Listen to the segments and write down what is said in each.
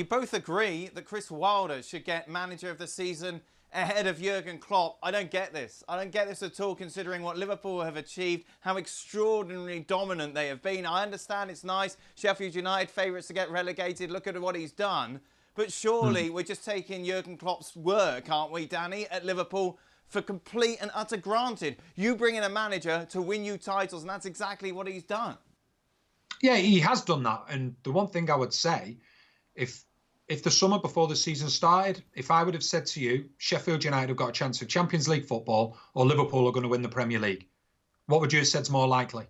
You both agree that Chris Wilder should get manager of the season ahead of Jurgen Klopp. I don't get this. I don't get this at all, considering what Liverpool have achieved, how extraordinarily dominant they have been. I understand it's nice. Sheffield United favourites to get relegated. Look at what he's done. But surely we're just taking Jurgen Klopp's work, aren't we, Danny, at Liverpool for complete and utter granted. You bring in a manager to win you titles, and that's exactly what he's done. Yeah, he has done that. And the one thing I would say, if the summer before the season started, if I would have said to you, Sheffield United have got a chance of Champions League football or Liverpool are going to win the Premier League, what would you have said's more likely?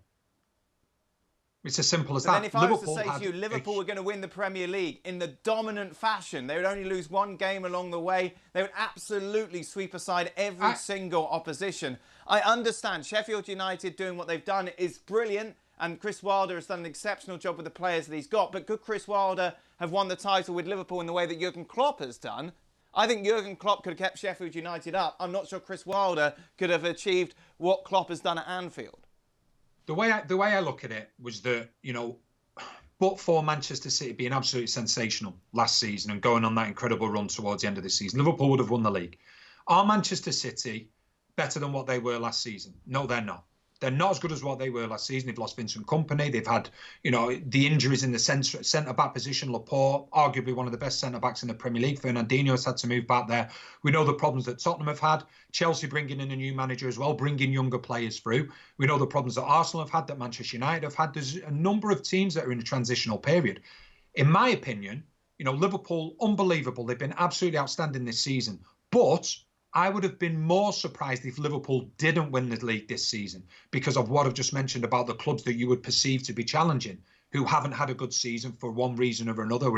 It's as simple as that. Then if I was to say to you, Liverpool were going to win the Premier League in the dominant fashion, they would only lose one game along the way. They would absolutely sweep aside every single opposition. I understand Sheffield United doing what they've done is brilliant, and Chris Wilder has done an exceptional job with the players that he's got. But could Chris Wilder have won the title with Liverpool in the way that Jurgen Klopp has done? I think Jurgen Klopp could have kept Sheffield United up. I'm not sure Chris Wilder could have achieved what Klopp has done at Anfield. The way I look at it was that, but for Manchester City being absolutely sensational last season and going on that incredible run towards the end of the season, Liverpool would have won the league. Are Manchester City better than what they were last season? No, they're not. They're not as good as what they were last season. They've lost Vincent Kompany. They've had, the injuries in the centre-back position. Laporte, arguably one of the best centre-backs in the Premier League. Fernandinho has had to move back there. We know the problems that Tottenham have had. Chelsea bringing in a new manager as well, bringing younger players through. We know the problems that Arsenal have had, that Manchester United have had. There's a number of teams that are in a transitional period. In my opinion, Liverpool, unbelievable. They've been absolutely outstanding this season. But I would have been more surprised if Liverpool didn't win the league this season because of what I've just mentioned about the clubs that you would perceive to be challenging, who haven't had a good season for one reason or another,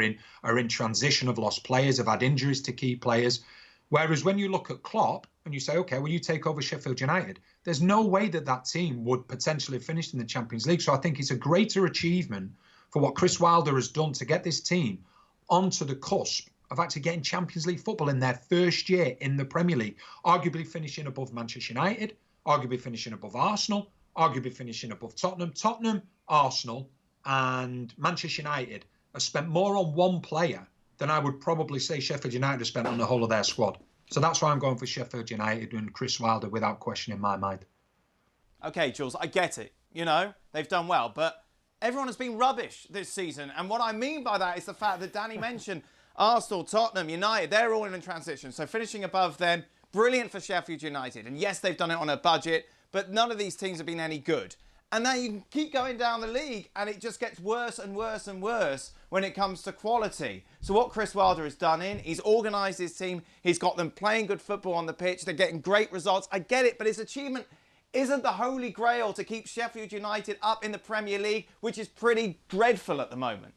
are in transition, have lost players, have had injuries to key players. Whereas when you look at Klopp and you say, OK, well, you take over Sheffield United, there's no way that team would potentially have finished in the Champions League. So I think it's a greater achievement for what Chris Wilder has done to get this team onto the cusp of actually getting Champions League football in their first year in the Premier League, arguably finishing above Manchester United, arguably finishing above Arsenal, arguably finishing above Tottenham. Tottenham, Arsenal and Manchester United have spent more on one player than I would probably say Sheffield United have spent on the whole of their squad. So that's why I'm going for Sheffield United and Chris Wilder without question in my mind. OK, Jules, I get it. They've done well, but everyone has been rubbish this season. And what I mean by that is the fact that Danny mentioned Arsenal, Tottenham, United, they're all in a transition. So finishing above them, brilliant for Sheffield United. And yes, they've done it on a budget, but none of these teams have been any good. And now you can keep going down the league and it just gets worse and worse and worse when it comes to quality. So what Chris Wilder has done he's organised his team. He's got them playing good football on the pitch. They're getting great results. I get it, but his achievement isn't the holy grail to keep Sheffield United up in the Premier League, which is pretty dreadful at the moment.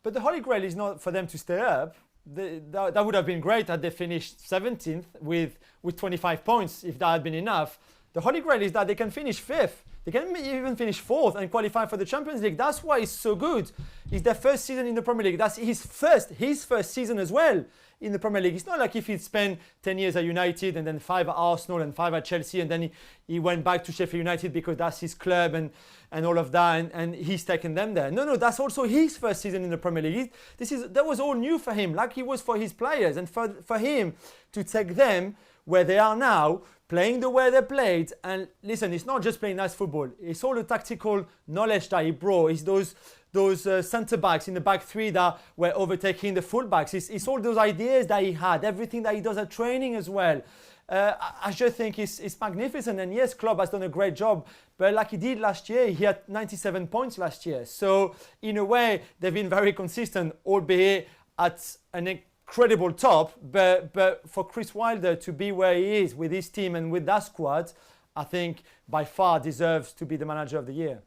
But the Holy Grail is not for them to stay up. That would have been great had they finished 17th with 25 points, if that had been enough. The Holy Grail is that they can finish 5th. They can even finish 4th and qualify for the Champions League. That's why it's so good. It's their first season in the Premier League. That's his first season as well in the Premier League. It's not like if he'd spent 10 years at United and then 5 at Arsenal and 5 at Chelsea and then he went back to Sheffield United because that's his club and all of that and he's taken them there. No, that's also his first season in the Premier League. That was all new for him, like it was for his players, and for him to take them where they are now, playing the way they played. And listen, it's not just playing nice football. It's all the tactical knowledge that he brought. It's those centre-backs in the back three that were overtaking the full-backs. It's all those ideas that he had, everything that he does at training as well. I just think it's magnificent. And yes, Klopp has done a great job. But like he did last year, he had 97 points last year. So in a way, they've been very consistent, albeit at an incredible top. But for Chris Wilder to be where he is with his team and with that squad, I think by far deserves to be the manager of the year.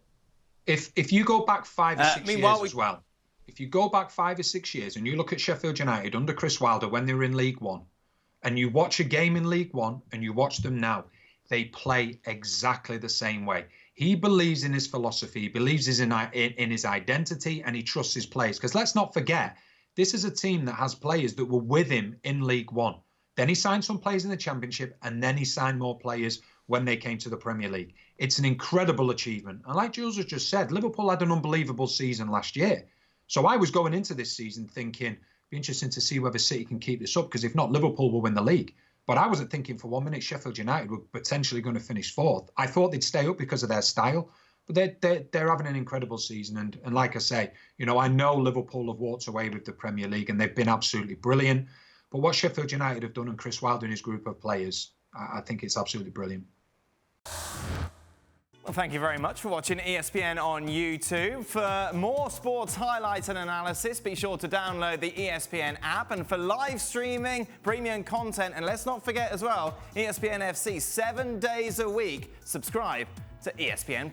If you go back 5 or 6 years as well, if you go back 5 or 6 years and you look at Sheffield United under Chris Wilder when they were in League One, and you watch a game in League One and you watch them now, they play exactly the same way. He believes in his philosophy, he believes in his identity, and he trusts his players. Because let's not forget, this is a team that has players that were with him in League One. Then he signed some players in the Championship, and then he signed more players when they came to the Premier League. It's an incredible achievement. And like Jules has just said, Liverpool had an unbelievable season last year. So I was going into this season thinking, be interesting to see whether City can keep this up, because if not, Liverpool will win the league. But I wasn't thinking for 1 minute Sheffield United were potentially going to finish fourth. I thought they'd stay up because of their style, but they're having an incredible season. And like I say, you know, I know Liverpool have walked away with the Premier League and they've been absolutely brilliant. But what Sheffield United have done, and Chris Wilder and his group of players, I think it's absolutely brilliant. Well, thank you very much for watching ESPN on YouTube. For more sports highlights and analysis, be sure to download the ESPN app. And for live streaming, premium content, and let's not forget as well, ESPN FC 7 days a week. Subscribe to ESPN+.